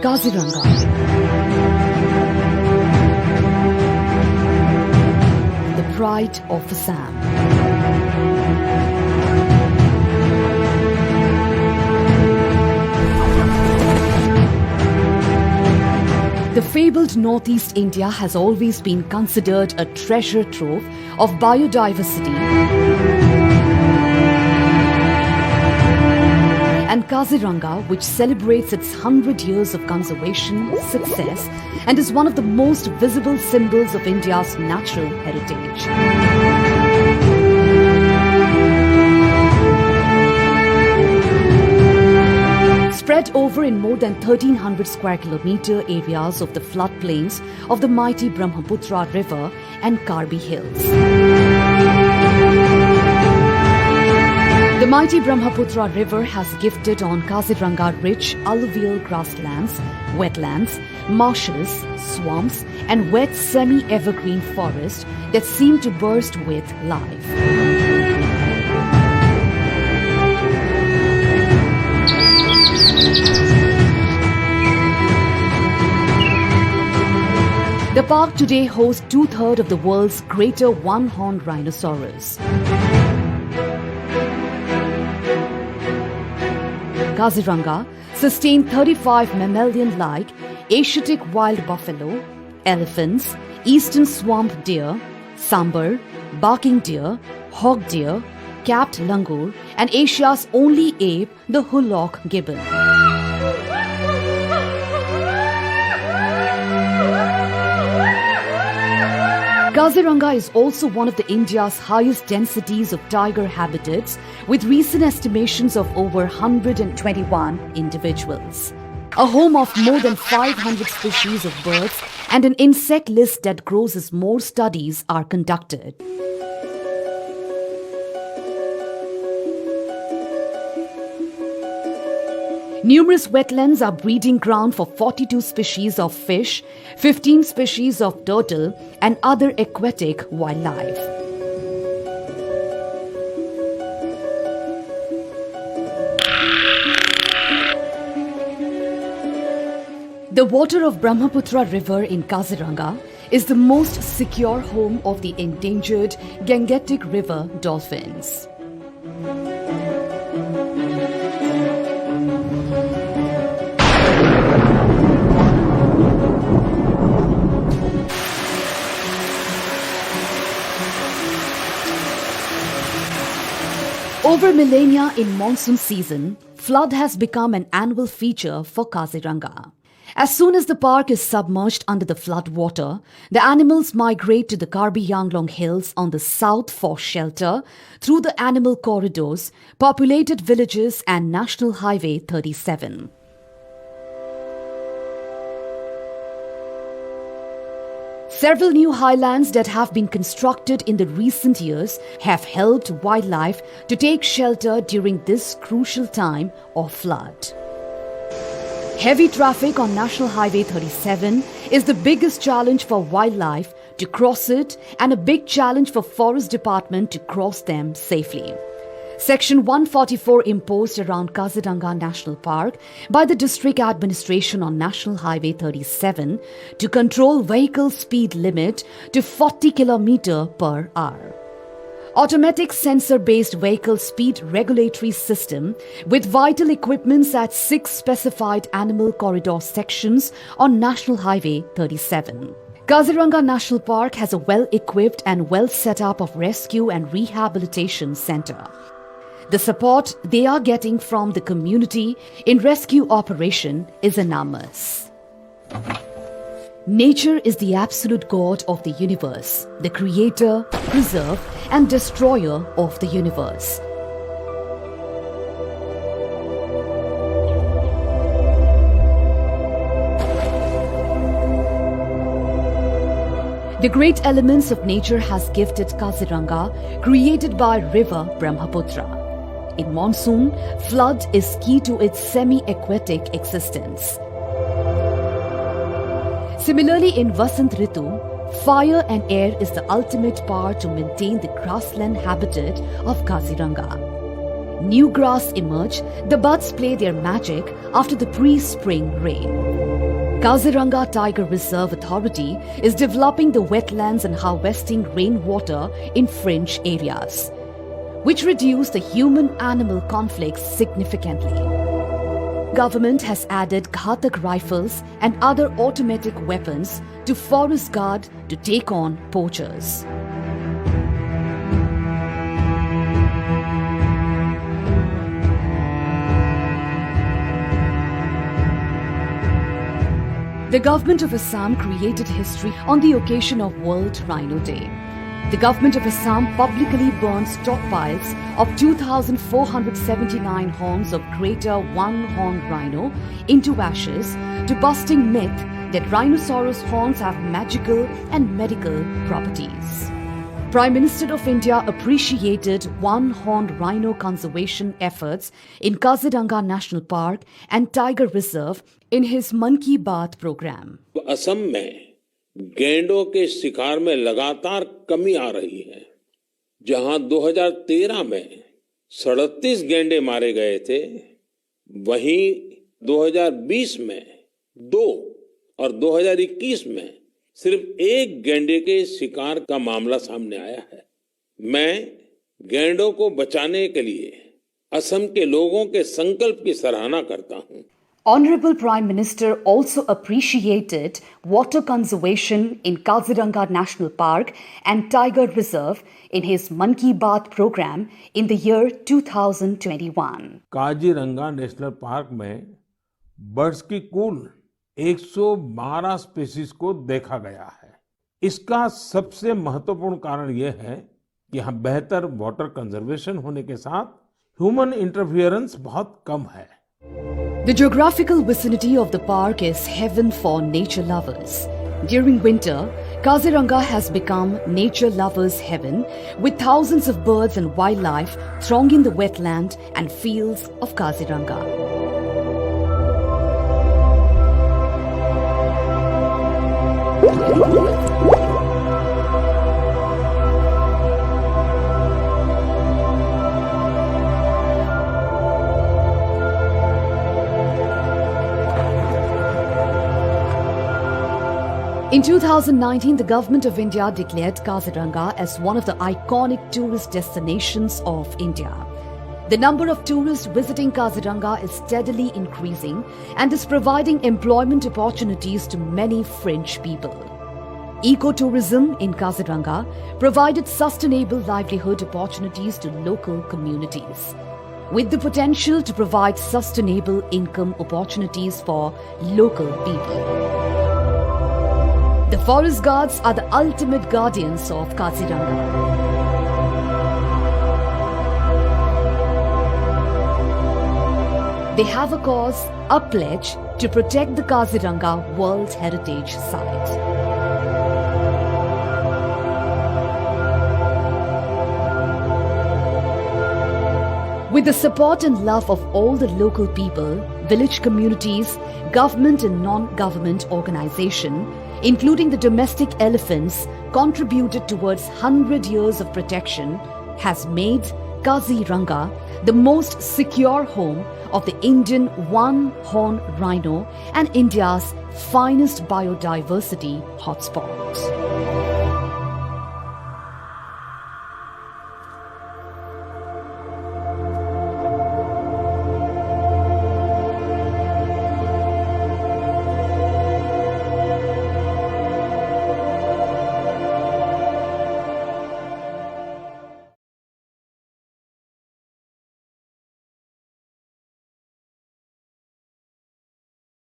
Kaziranga. The pride of Assam. The fabled Northeast India has always been considered a treasure trove of biodiversity. And Kaziranga, which celebrates its 100 years of conservation success and is one of the most visible symbols of India's natural heritage. Spread over in more than 1,300 square kilometer areas of the floodplains of the mighty Brahmaputra River and Karbi Hills. The mighty Brahmaputra River has gifted on Kaziranga rich alluvial grasslands, wetlands, marshes, swamps and wet semi-evergreen forests that seem to burst with life. The park today hosts 2/3 of the world's greater one-horned rhinoceros. Kaziranga sustained 35 mammalian-like Asiatic wild buffalo, elephants, eastern swamp deer, sambar, barking deer, hog deer, capped langur, and Asia's only ape, the hullock gibbon. Kaziranga is also one of India's highest densities of tiger habitats, with recent estimations of over 121 individuals. A home of more than 500 species of birds and an insect list that grows as more studies are conducted. Numerous wetlands are breeding ground for 42 species of fish, 15 species of turtle, and other aquatic wildlife. The water of Brahmaputra River in Kaziranga is the most secure home of the endangered Gangetic River dolphins. Over millennia in monsoon season, flood has become an annual feature for Kaziranga. As soon as the park is submerged under the flood water, the animals migrate to the Karbi Anglong Hills on the south for shelter through the animal corridors, populated villages and National Highway 37. Several new highlands that have been constructed in the recent years have helped wildlife to take shelter during this crucial time of flood. Heavy traffic on National Highway 37 is the biggest challenge for wildlife to cross it and a big challenge for Forest Department to cross them safely. Section 144 imposed around Kaziranga National Park by the District Administration on National Highway 37 to control vehicle speed limit to 40 km per hour. Automatic sensor-based vehicle speed regulatory system with vital equipments at 6 specified animal corridor sections on National Highway 37. Kaziranga National Park has a well-equipped and well-set-up of rescue and rehabilitation center. The support they are getting from the community in rescue operation is enormous. Nature is the absolute God of the universe, the creator, preserver, and destroyer of the universe. The great elements of nature has gifted Kaziranga, created by river Brahmaputra. In monsoon, flood is key to its semi-aquatic existence. Similarly, in Vasant Ritu, fire and air is the ultimate power to maintain the grassland habitat of Kaziranga. New grass emerge, the buds play their magic after the pre-spring rain. Kaziranga Tiger Reserve Authority is developing the wetlands and harvesting rainwater in fringe areas, which reduce the human-animal conflicts significantly. Government has added Ghatak rifles and other automatic weapons to Forest Guard to take on poachers. The government of Assam created history on the occasion of World Rhino Day. The government of Assam publicly burned stockpiles of 2,479 horns of greater one-horned rhino into ashes to busting myth that rhinoceros horns have magical and medical properties. Prime Minister of India appreciated one-horned rhino conservation efforts in Kaziranga National Park and Tiger Reserve in his Mann Ki Baat program. Assam में गैंडों के शिकार में लगातार कमी आ रही है। जहां 2013 में 37 गैंडे मारे गए थे, वहीं 2020 में 2 और 2021 में सिर्फ 1 गैंडे के शिकार का मामला सामने आया है। मैं गैंडों को बचाने के लिए असम के लोगों के संकल्प की सराहना करता हूं। Honorable Prime Minister also appreciated water conservation in Kaziranga National Park and Tiger Reserve in his Mann Ki Baat program in the year 2021. Kaziranga national park में बर्ड्स की कुल 112 स्पीशीज को देखा गया है। इसका सबसे महत्वपूर्ण कारण यह है कि यहाँ बेहतर वाटर कंजर्वेशन होने के साथ ह्यूमन इंटरफियरेंस बहुत कम है। The geographical vicinity of the park is heaven for nature lovers. During winter, Kaziranga has become nature lovers' heaven, with thousands of birds and wildlife thronging the wetland and fields of Kaziranga. In 2019, the Government of India declared Kaziranga as one of the iconic tourist destinations of India. The number of tourists visiting Kaziranga is steadily increasing and is providing employment opportunities to many fringe people. Ecotourism in Kaziranga provided sustainable livelihood opportunities to local communities, with the potential to provide sustainable income opportunities for local people. The forest guards are the ultimate guardians of Kaziranga. They have a cause, a pledge to protect the Kaziranga World Heritage Site. With the support and love of all the local people, village communities, government and non-government organizations, including the domestic elephants, contributed towards 100 years of protection, has made Kaziranga the most secure home of the Indian one-horned rhino and India's finest biodiversity hotspot.